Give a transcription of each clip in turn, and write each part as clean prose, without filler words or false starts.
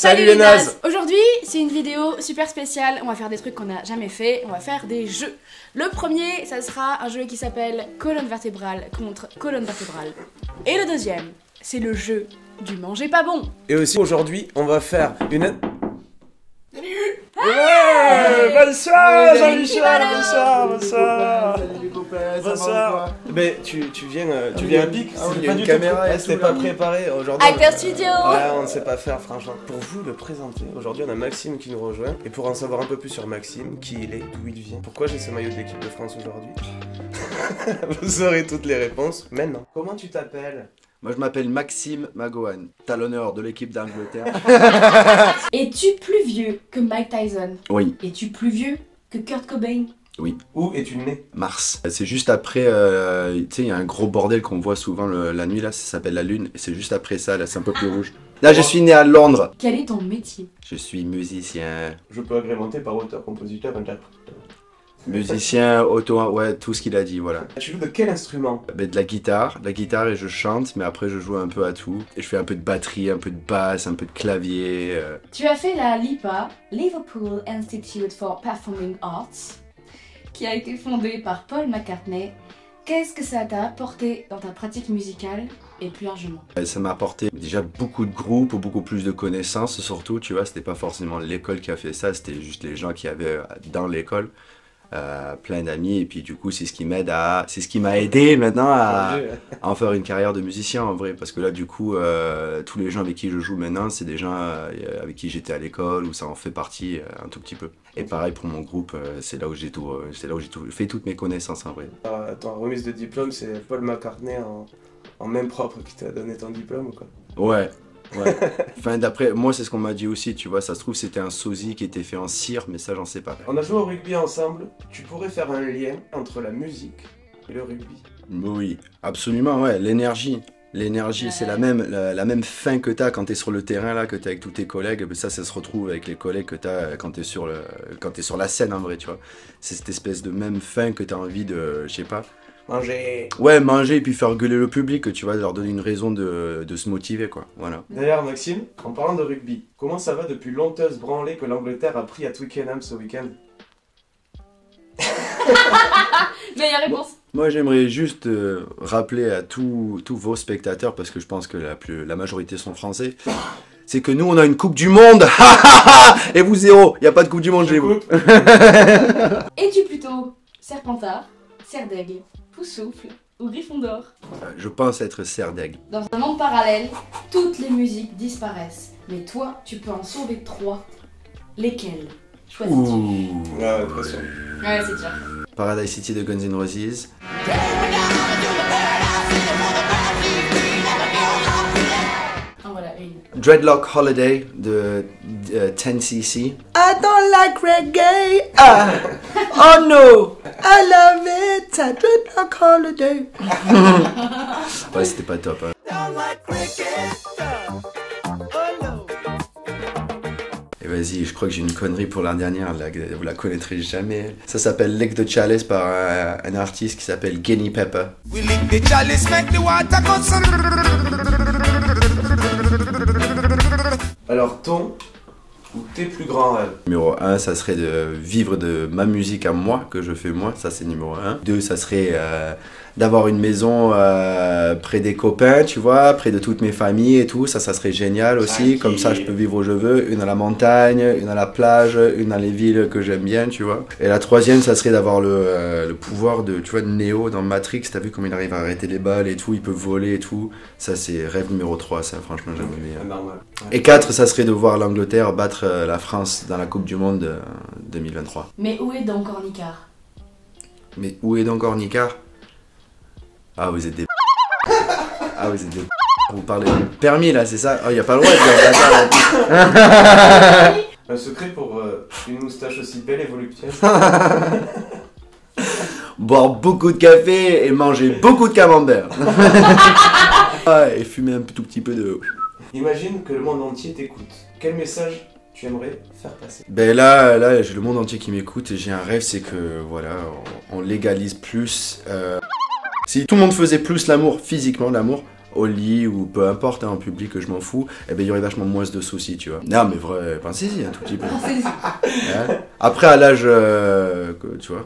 Salut les nazes. Aujourd'hui, c'est une vidéo super spéciale. On va faire des trucs qu'on n'a jamais fait. On va faire des jeux. Le premier, ça sera un jeu qui s'appelle colonne vertébrale contre colonne vertébrale. Et le deuxième, c'est le jeu du manger pas bon. Et aussi aujourd'hui, on va faire une... Ouais, bonsoir Jean-Michel, bonsoir. Salut les copains, Bonsoir. Mais tu viens à pic, il y a pas une du caméra, tout elle s'était pas préparée aujourd'hui. Acteur studio. Ouais, on ne sait pas faire franchement. Pour vous le présenter, aujourd'hui on a Maxime qui nous rejoint. Et pour en savoir un peu plus sur Maxime, qui il est, d'où il vient, pourquoi j'ai ce maillot de l'équipe de France aujourd'hui, vous aurez toutes les réponses maintenant. Comment tu t'appelles? Moi je m'appelle Maxime Magohan, talonneur de l'équipe d'Angleterre. Es-tu plus vieux que Mike Tyson? Oui. Es-tu plus vieux que Kurt Cobain? Oui. Où es-tu né? Mars. C'est juste après, tu sais, il y a un gros bordel qu'on voit souvent la nuit là, ça s'appelle la lune. Et c'est juste après ça, là c'est un peu plus rouge. Là je suis né à Londres. Quel est ton métier? Je suis musicien. Je peux agrémenter par auteur, compositeur, interprète. Musicien, auto, ouais, tout ce qu'il a dit, voilà. Tu joues de quel instrument? Ben, de la guitare et je chante, mais après je joue un peu à tout. Et je fais un peu de batterie, un peu de basse, un peu de clavier. Tu as fait la LIPA, Liverpool Institute for Performing Arts, qui a été fondée par Paul McCartney. Qu'est-ce que ça t'a apporté dans ta pratique musicale et plus largement? Ça m'a apporté déjà beaucoup de groupes, beaucoup plus de connaissances surtout, tu vois, c'était pas forcément l'école qui a fait ça, c'était juste les gens qui avaient dans l'école. Plein d'amis et puis du coup c'est ce qui m'aide à... c'est ce qui m'a aidé maintenant à en faire une carrière de musicien en vrai, parce que là du coup tous les gens avec qui je joue maintenant c'est des gens avec qui j'étais à l'école ou ça en fait partie un tout petit peu. Et pareil pour mon groupe, c'est là où j'ai tout, fait toutes mes connaissances en vrai. Ton remise de diplôme, c'est Paul McCartney en main propre qui t'a donné ton diplôme ou quoi? Ouais. Ouais. Enfin d'après moi c'est ce qu'on m'a dit aussi, tu vois, ça se trouve c'était un sosie qui était fait en cire, mais ça j'en sais pas. On a joué au rugby ensemble, tu pourrais faire un lien entre la musique et le rugby? Oui, absolument, ouais, l'énergie. L'énergie, c'est la même faim que t'as quand t'es sur le terrain, là, que t'es avec tous tes collègues. Ça se retrouve avec les collègues que t'as quand t'es sur la scène, en vrai, tu vois. C'est cette espèce de même faim que t'as envie de, je sais pas. Manger. Ouais, manger et puis faire gueuler le public, tu vois, leur donner une raison de se motiver, quoi, voilà. D'ailleurs, Maxime, en parlant de rugby, comment ça va depuis l'honteuse branlée que l'Angleterre a pris à Twickenham ce week-end? Meilleure réponse. Moi j'aimerais juste rappeler à tous vos spectateurs, parce que je pense que la majorité sont français, c'est que nous on a une coupe du monde. Et vous zéro, il n'y a pas de coupe du monde chez vous. Es-tu plutôt Serpentard, Cerf d'Aigle, Poussoufle ou Gryffondor? Je pense être cerf d'aigle. Dans un monde parallèle, toutes les musiques disparaissent, mais toi tu peux en sauver 3. Lesquelles choisis-tu? Ouh. Ouais, très sûr. Ouais, c'est dur. Paradise City de Guns N' Roses. En voilà une. Dreadlock Holiday de 10cc. I don't like reggae. Ah. Oh no, I love it. A Dreadlock Holiday. Ouais, c'était pas top. Hein. Et vas-y, je crois que j'ai une connerie pour la dernière, vous la connaîtrez jamais. Ça s'appelle Lick the Chalice par un artiste qui s'appelle Guinea Pepper. Alors, ton ou tes plus grands rêves? Numéro 1, ça serait de vivre de ma musique à moi, que je fais moi, ça c'est numéro 1. 2, ça serait d'avoir une maison près des copains, tu vois, près de toutes mes familles et tout, ça serait génial aussi. Tranquille. Comme ça je peux vivre où je veux, une à la montagne, une à la plage, une dans les villes que j'aime bien, tu vois. Et la 3e, ça serait d'avoir le pouvoir de, tu vois, de Neo dans Matrix, t'as vu comment il arrive à arrêter les balles et tout, il peut voler et tout. Ça c'est rêve numéro 3, ça franchement j'aimerais bien. Normal. Ouais. Et 4, ça serait de voir l'Angleterre battre la France dans la Coupe du Monde 2023. Mais où est donc Ornicard? Mais où est donc Ornicard? Ah, vous êtes des... Ah, vous êtes des... Vous parlez de permis, là, c'est ça? Oh, y a pas le droit de dire Un secret pour une moustache aussi belle et voluptueuse? Boire beaucoup de café et manger beaucoup de camembert. Et fumer un tout petit peu de... Imagine que le monde entier t'écoute. Quel message tu aimerais faire passer? Ben là j'ai le monde entier qui m'écoute et j'ai un rêve, c'est que voilà, on légalise plus. Si tout le monde faisait plus l'amour, physiquement l'amour, au lit ou peu importe, en public, je m'en fous, eh ben, il y aurait vachement moins de soucis, tu vois. Non, mais vrai, pensez-y un tout petit peu. Ouais. Après, à l'âge, tu vois,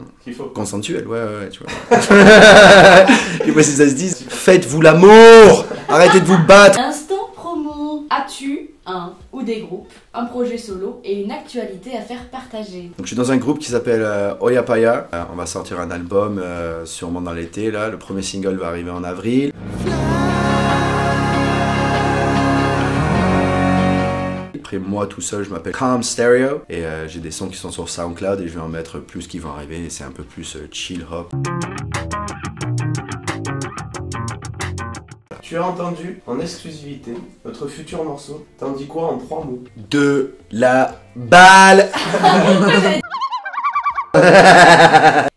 consensuel, ouais, tu vois. Je sais pas si ça se dit. Faites-vous l'amour. Arrêtez de vous battre. Instant promo. As-tu un ou des groupes, un projet solo et une actualité à faire partager? Donc je suis dans un groupe qui s'appelle Oyapaya. On va sortir un album sûrement dans l'été là. Le premier single va arriver en avril. Après moi tout seul, je m'appelle Calm Stereo et j'ai des sons qui sont sur SoundCloud et je vais en mettre plus qui vont arriver. Et c'est un peu plus chill hop. Tu as entendu en exclusivité notre futur morceau. T'en dis quoi en 3 mots? De la balle.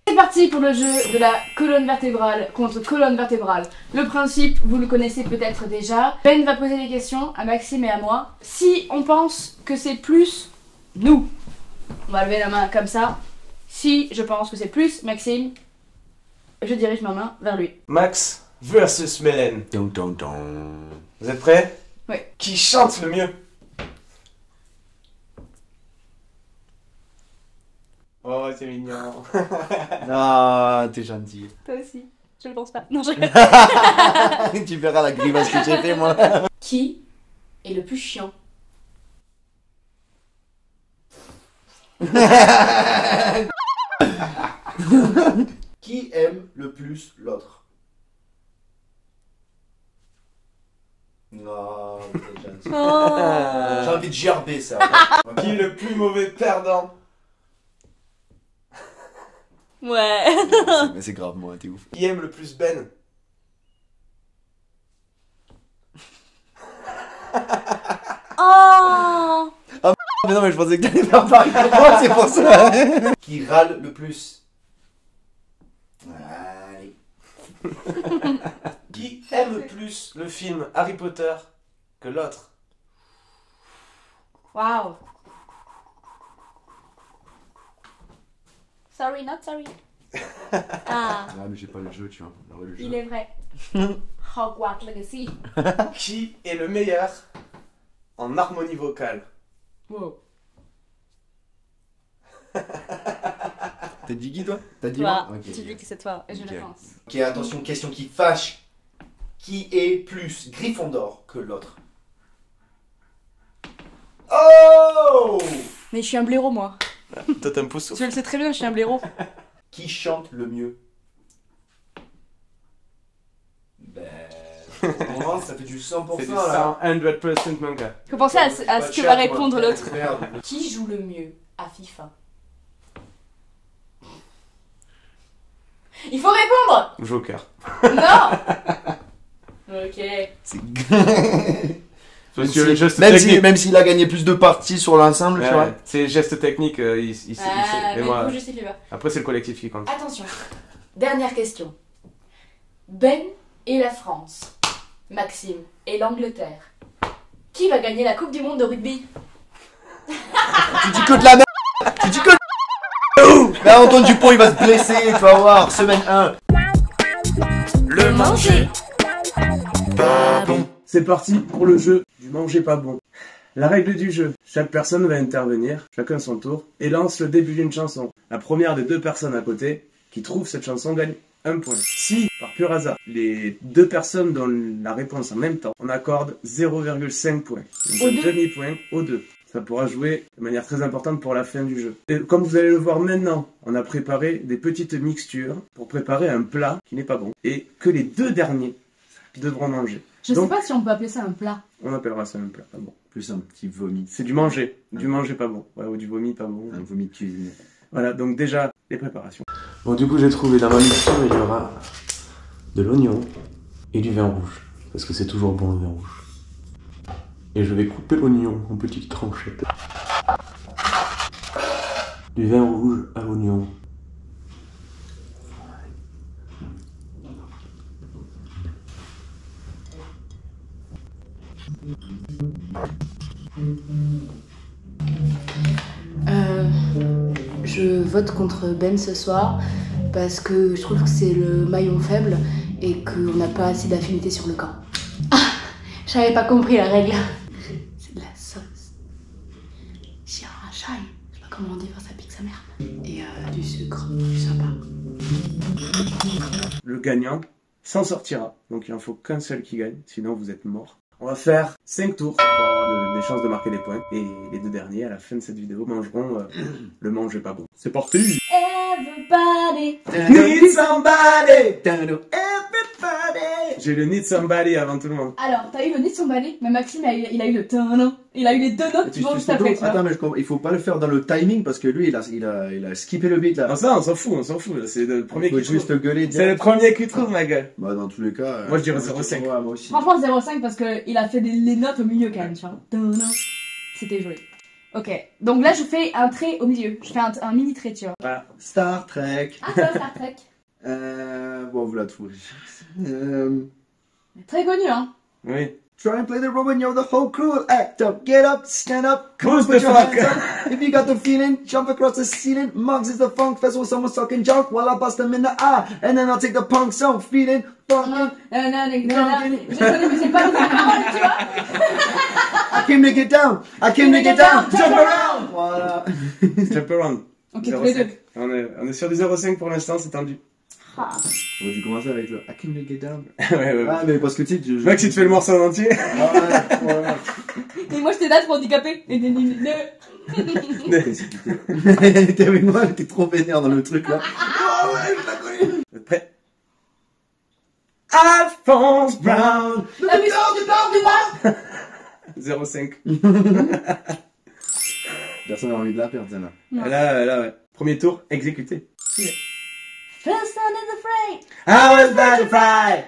C'est parti pour le jeu de la colonne vertébrale contre colonne vertébrale. Le principe, vous le connaissez peut-être déjà. Ben va poser des questions à Maxime et à moi. Si on pense que c'est plus nous, on va lever la main comme ça. Si je pense que c'est plus Maxime, je dirige ma main vers lui. Max versus Mélène. Vous êtes prêts? Oui. Qui chante le mieux? Oh, c'est mignon. Ah, t'es gentil. Toi aussi. Je le pense pas. Non, je... Tu verras la grimace que j'ai fait, moi. Qui est le plus chiant? Qui aime le plus l'autre? Non, t'es gentil. Oh. J'ai envie de gerber ça. Qui est le plus mauvais perdant? Ouais. Mais c'est grave, moi, t'es ouf. Qui aime le plus Ben? Oh. Mais non, mais je pensais que t'allais faire pareil pour moi, c'est pour ça. Qui râle le plus? Allez. Qui aime plus le film Harry Potter que l'autre? Wow. Sorry, not sorry. Ah, Ah, mais j'ai pas le jeu, tu vois. Le jeu. il est vrai. Hogwarts Legacy. Qui est le meilleur en harmonie vocale? Wow. T'as dit qui, toi? T'as dit Toi, moi Ok. tu dis que c'est toi et je Ok. le pense. Ok, attention, question qui fâche. Qui est plus Gryffondor que l'autre? Oh! Mais je suis un blaireau, moi. Toi t'aimes pas ça? Tu le sais très bien, je suis un blaireau. Qui chante le mieux? Ben. Pour moi, ça fait du 100% C'est du là. 100% manga. Faut penser à ce que va répondre l'autre. Merde. Qui joue le mieux à FIFA? Il faut répondre. Joker. Non. Ok. C'est... Parce que le geste même technique. s'il a gagné plus de parties sur l'ensemble, tu vois. Ouais, c'est geste technique, il sait. Ah, Mais mais moi, vous justifiez pas. après c'est le collectif qui compte. Attention. Dernière question. Ben et la France. Maxime et l'Angleterre. Qui va gagner la Coupe du Monde de rugby? Tu dis que de la merde. Tu dis que de mais Antoine Dupont, il va se blesser, tu vas voir, semaine 1. Le manger pas bon. C'est parti pour le jeu du manger pas bon. La règle du jeu, chaque personne va intervenir, chacun son tour, et lance le début d'une chanson. La première des deux personnes à côté qui trouve cette chanson gagne 1 point. Si, par pur hasard, les deux personnes donnent la réponse en même temps, on accorde 0,5 points. Donc un demi-point aux deux. Ça pourra jouer de manière très importante pour la fin du jeu. Et comme vous allez le voir maintenant, on a préparé des petites mixtures pour préparer un plat qui n'est pas bon et que les deux derniers devront manger. Je Donc, sais pas si on peut appeler ça un plat. on appellera ça un plat pas bon. Plus un petit vomi. C'est du manger pas bon. Ouais, ou du vomi pas bon. Un vomi de cuisine. Voilà, donc déjà, les préparations. Bon, du coup, j'ai trouvé dans ma mixture, il y aura de l'oignon et du vin rouge. Parce que c'est toujours bon le vin rouge. Et je vais couper l'oignon en petites tranchettes. Du vin rouge à l'oignon. Je vote contre Ben ce soir parce que je trouve que c'est le maillon faible et qu'on n'a pas assez d'affinité sur le camp. J'avais pas compris la règle. C'est de la sauce. J'ai un chai, je sais pas comment on dit, ça pique sa mère. Et du sucre, sympa. Le gagnant s'en sortira. Donc il en faut qu'un seul qui gagne, sinon vous êtes mort. On va faire 5 tours pour avoir des chances de marquer des points. Et les 2 derniers, à la fin de cette vidéo, mangeront le manger pas bon. C'est parti! Everybody Need somebody! Everybody! J'ai le need somebody avant tout le monde. Alors, t'as eu le nid de son balai, mais Maxime, il a eu le tin. Il a eu les 2 notes qui vont juste après, tu vois. Attends, mais il faut pas le faire dans le timing parce que lui, il a skippé le beat là. Non, ça, on s'en fout. C'est le premier qui juste trouve. gueuler. C'est le premier qui trouve, ma gueule. Bah, dans tous les cas. Moi, je dirais 0,5. Ouais, moi aussi. Franchement, 0,5 parce qu'il a fait les notes au milieu quand même, tu vois. C'était joli. Ok, donc là, je fais un trait au milieu. Je fais un mini trait, tu vois. Voilà. Star Trek. Ah, ça, Star Trek. Bon, vous la trouvez. Très connu, hein. Oui. Try and play the role when you're the whole crew will act up. Get up, stand up, Who's put the your fuck? hands up. If you got the feeling, jump across the ceiling. Mugs is the funk festival, someone's talking junk while I bust them in the eye. And then I'll take the punk song, feeling funkin'. Je connais, mais c'est pas le parole, tu vois. I came to get down, I came to get down. Jump around. Voilà. Jump around. Ok, tous les 0,5. deux. On est sur du 0,5 pour l'instant, c'est tendu. Ah. J'aurais dû commencer avec le I came to get down. Ouais. Ah, mais parce que tu sais, Max, il te fait le morceau en entier. Voilà. Et moi, j'étais là trop handicapée. T'es avec moi, t'es trop vénère dans le truc là. Oh ouais, je la connais. Vous êtes prêts? Alphonse Brown. La maison du bord du mal. 0,5. Personne n'a envie de la perdre, celle-là. Là, ouais. Premier tour, exécuté. First son is afraid. I was butterfly.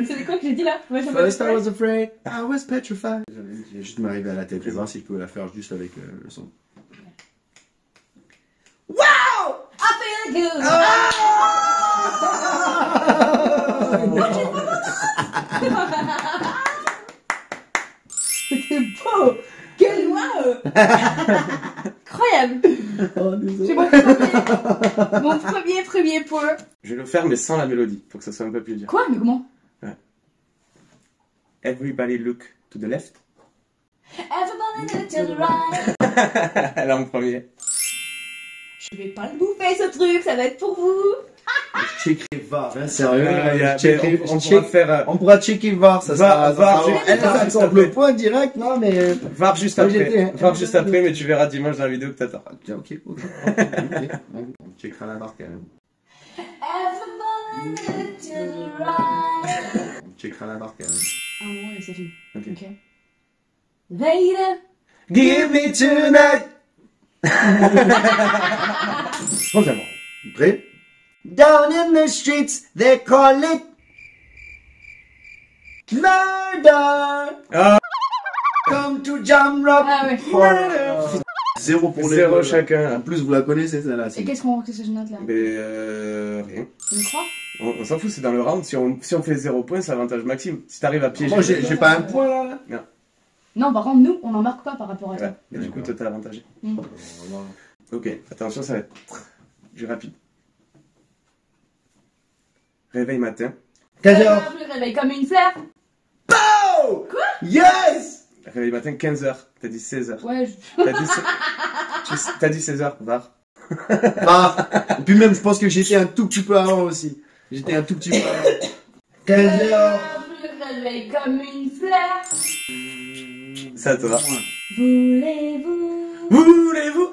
C'est quoi que j'ai dit là? Ouais, First I was afraid, I was petrified. J'ai juste m'arriver à la tête, je vais voir si je peux la faire juste avec le son. Wow! I feel good. C'était beau. Quelle voix. Incroyable. Oh, C'est mon premier point. Je vais le faire, mais sans la mélodie, pour que ça soit un peu plus dur. Quoi? Mais comment? Everybody look to the left. Everybody look to the right. Elle est en premier. Je vais pas le bouffer ce truc, ça va être pour vous. Je checkerai VAR, hein, sérieux. On pourra faire... On pourra checker VAR, ça VAR, sera. VAR, Elle sort le point direct, non mais. VAR juste Comme après. j'étais, hein. VAR juste après, mais tu verras dimanche dans la vidéo que t'attends. Ok. On checkera la barre quand même. Everybody look to the right. On checkera la barre quand même. Un moment et c'est fini. Ok. Later. Give me tonight. Troisièmement. Prêt? Down in the streets, they call it murder. Ah. Come to Jam Rock. Ah ouais. Murder. Zéro pour les Zéro deux, là. chacun. En plus, vous la connaissez celle-là. Et qu'est-ce que je note là? Mais rien. Une croix? On s'en fout, c'est dans le round. Si on fait 0 points, c'est avantage Maxime. Si t'arrives à piéger... Moi, j'ai pas un point là. Non, par contre, nous, on n'en marque pas par rapport à toi. Ouais, et du coup, toi, t'as avantagé. Mm. Ok, attention, ça va être du rapide. Réveil matin. 15h. Je me réveille comme une fleur. Oh! Quoi? Yes! Réveil matin, 15h. T'as dit 16h. Ouais, T'as dit 16h, VAR. Ah! Et puis même, je pense que j'étais un tout petit peu avant aussi. J'étais un tout petit peu avant. 15h. Je me réveille comme une fleur. C'est à toi. Voulez-vous? Voulez-vous?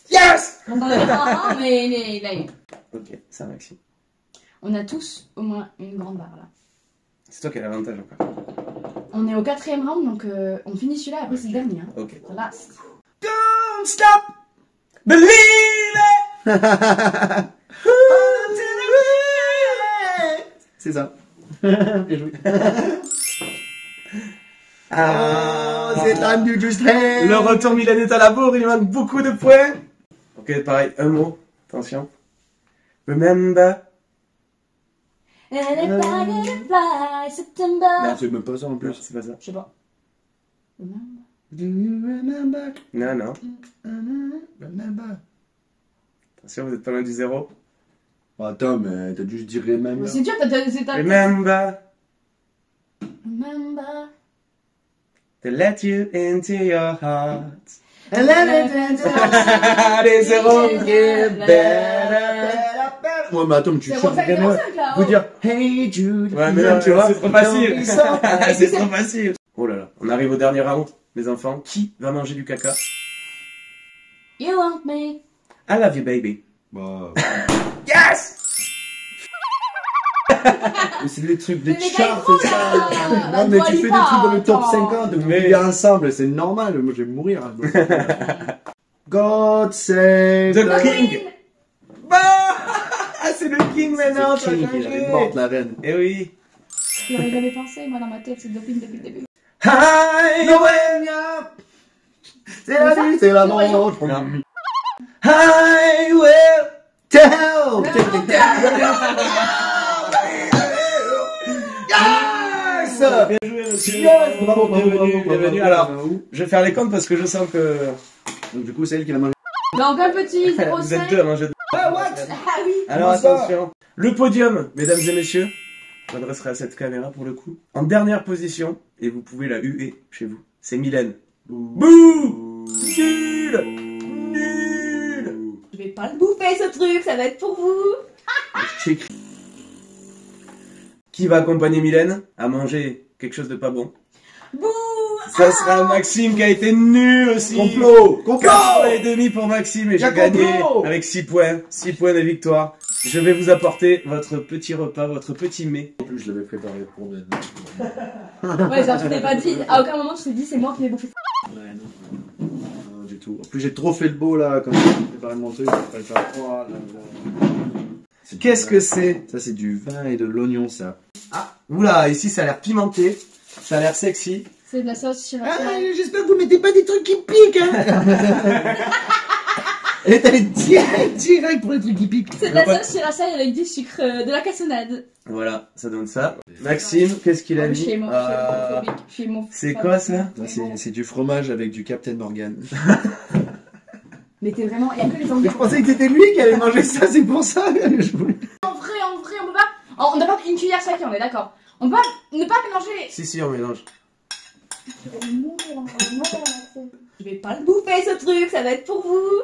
Yes! Mais là, Ok, ça Maxime. on a tous au moins une grande barre là. C'est toi qui as l'avantage encore. On est au 4ème round, donc on finit celui-là, après c'est le dernier. Hein. Ok. The last. Don't stop! Believe it! C'est ça. Bien joué. C'est time du Just Hand. Le retour Milan est à la bourre, il manque beaucoup de points. Ok, pareil, un mot. Attention. Remember. And if I get fly, September. Non, c'est même pas ça en Non, plus. c'est pas ça. Je sais pas. Do you remember? Non. Remember. Attention, vous êtes pas loin du 0. Attends, mais t'as dû dire remember. C'est dur, c'est ta... Remember Remember. to let you into your heart. And let it Allez, c'est better. Ouais, mais attends, mais tu C'est chantes Rosalie vraiment. Dawson, là. Faut dire Hey Jude. Ouais, mais là, tu vois, c'est trop facile. Don't be so- C'est trop facile. Oh là là, on arrive au dernier round, les enfants. Qui va manger du caca? You want me. I love you, baby. Bah, Yes! mais c'est les trucs des Mais les charts, gars, c'est ça. là, Non, mais Dua tu fais des Lipa, trucs dans le top attends. 50, vous Mais- vivez ensemble, c'est normal. Moi, je vais mourir. God save The King! Bah! Ah, c'est le King maintenant, C'est le King, il avait morte la reine. Eh oui. J'aurais jamais pensé, moi dans ma tête, c'est Doping depuis le début. Highway! C'est la vie, c'est la Non. mort. Highway! Tell! Yes! Bien joué, monsieur. Yes! Bravo, bravo, Bienvenue, bravo, bienvenue. bravo. Alors, je vais faire les comptes parce que je sens que Donc, du coup, c'est elle qui l'a mangé. Donc un petit 0,5. vous êtes deux à manger. Ah, what? Ah oui. Alors Comment ça attention, le podium, mesdames et messieurs, je m'adresserai à cette caméra pour le coup. En dernière position, et vous pouvez la huer chez vous, c'est Mylène. Bouh! Nul! Nul! Je vais pas le bouffer ce truc, ça va être pour vous. Qui va accompagner Mylène à manger quelque chose de pas bon? Bouh. Ça sera Maxime qui a été nul aussi. Complot! 4 points et demi pour Maxime et j'ai Y'a gagné complot avec 6 points. 6 points de victoire. Je vais vous apporter votre petit repas, votre petit mets. En plus, je l'avais préparé pour Ben. Ouais, genre tu t'es pas dit, à aucun moment tu t'es dit c'est moi qui l'ai bouffé. Ouais, non. Non, du tout. En plus, j'ai trop fait le beau là, quand j'ai préparé mon truc. Il fallait faire. Oh là là. C'est Qu'est-ce du que vin. c'est? Ça, c'est du vin et de l'oignon, ça. Oula, ici ça a l'air pimenté, ça a l'air sexy. C'est de la sauce sriracha. j'espère que vous mettez pas des trucs qui piquent, hein. Et t'allais direct pour les trucs qui piquent. C'est de la sauce sriracha avec du sucre, de la cassonade. Voilà, ça donne ça. Maxime, qu'est-ce qu'il a Je suis mis? hémophobique. C'est quoi ça? C'est du fromage avec du Captain Morgan. Mais t'es vraiment, il y a que les Mais Anglais. je pensais que c'était lui qui allait manger ça, c'est pour ça. Je voulais... En vrai, on peut pas. On doit pas une cuillère chacun, on est d'accord. On peut pas ne pas mélanger. Si, on mélange. Je vais pas le bouffer ce truc, ça va être pour vous.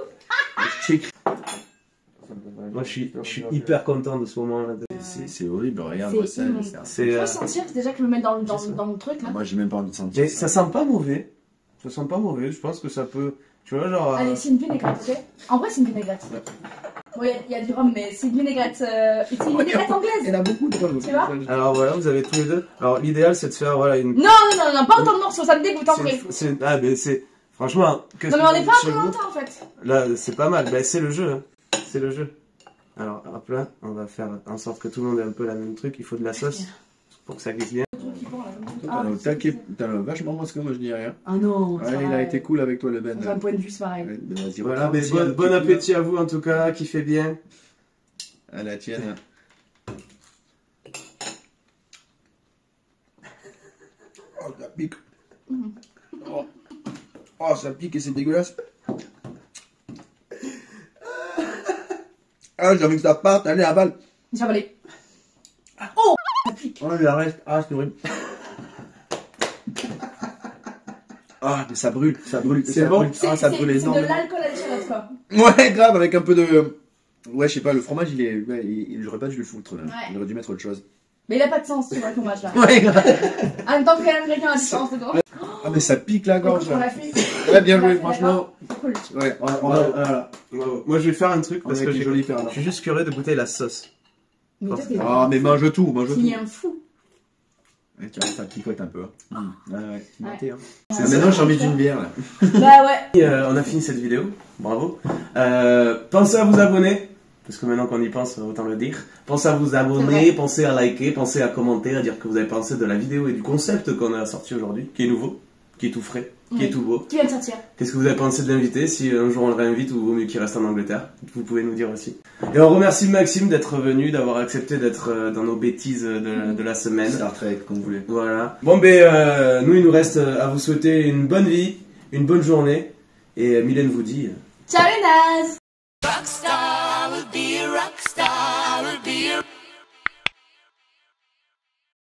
Moi je suis hyper content de ce moment-là. C'est horrible, regarde C'est ça. immonde. C'est, Faut sentir déjà que je me mets dans le truc là. Moi, j'ai même pas envie de sentir. Mais ça sent pas mauvais. Ça sent pas mauvais, je pense que ça peut. Tu vois, genre. Allez, c'est une vinaigrette, ok? En vrai, c'est une vinaigrette. Bon, il y a du rhum, mais c'est une vinaigrette. C'est une vinaigrette Il y anglaise. en a beaucoup de fois. Tu vois Alors voilà, vous avez tous les deux. Alors l'idéal c'est de faire voilà une. Non, pas autant de morceaux, ça me dégoûte en vrai. Ah, mais c'est. Franchement, qu'est-ce Non, mais on que n'est pas chez à vous longtemps en fait. Là, c'est pas mal. Ben, c'est le jeu. Hein. C'est le jeu. Alors, hop là, on va faire en sorte que tout le monde ait un peu la même truc. Il faut de la sauce pour que ça glisse bien. Ah, T'as vachement moins ce que moi je dis rien. Ah non, Ouais, il a été cool avec toi le Ben. D'un point de vue, c'est pareil. Ouais, ben, vas-y, Voilà, reprends. mais bon appétit à vous en tout cas, kiffez bien. À la tienne. Oh, ça pique. Oh, ça pique et c'est dégueulasse. Ah, j'ai envie que ça parte. Allez, avale. J'ai avalé. Oh, ça pique. Oh, il en reste. Ah, c'est horrible. Ah, mais ça brûle, ça brûle. C'est ça bon. brûle. Ah, ça brûle C'est de énormément. l'alcool à l'échalote quoi. Ouais, grave, avec un peu de. Ouais, je sais pas, le fromage, il est. Ouais, j'aurais pas dû le foutre. Là. Ouais. Il aurait dû mettre autre chose. Mais il a pas de sens, tu vois, le fromage là. Ouais, grave. En même temps que quand même quelqu'un a du sens dedans. Ah, mais ça pique la gorge. On l'a là. fait. Ouais, bien On l'a joué, fait, franchement. d'accord. Cool. Ouais, voilà. Moi, je vais faire un truc On parce a que été je joli faire là. suis juste curieux de goûter la sauce. Mais toi, t'es Ah, mais mange tout, mange tout. t'es un fou. Ouais, tiens, ça picote un peu. Hein. Ouais, ouais, pimenté, hein. Ouais. Ah, maintenant, j'ai envie d'une bière là. Bah ouais. Et, on a fini cette vidéo, bravo. Pensez à vous abonner, parce que maintenant qu'on y pense, autant le dire. Pensez à vous C'est abonner, vrai. pensez à liker, pensez à commenter, à dire que vous avez pensé de la vidéo et du concept qu'on a sorti aujourd'hui, qui est nouveau, qui est tout frais, qui Oui. est tout beau. Qui vient de sortir. Qu'est-ce que vous avez pensé de l'invité? Si un jour on le réinvite ou vaut mieux qu'il reste en Angleterre, vous pouvez nous dire aussi. Et on remercie Maxime d'être venu, d'avoir accepté d'être dans nos bêtises de la semaine. Star Trek, comme vous voulez. Voilà. Bon, nous, il nous reste à vous souhaiter une bonne vie, une bonne journée. Et Mylène vous dit. Ciao les nazes. Rockstar.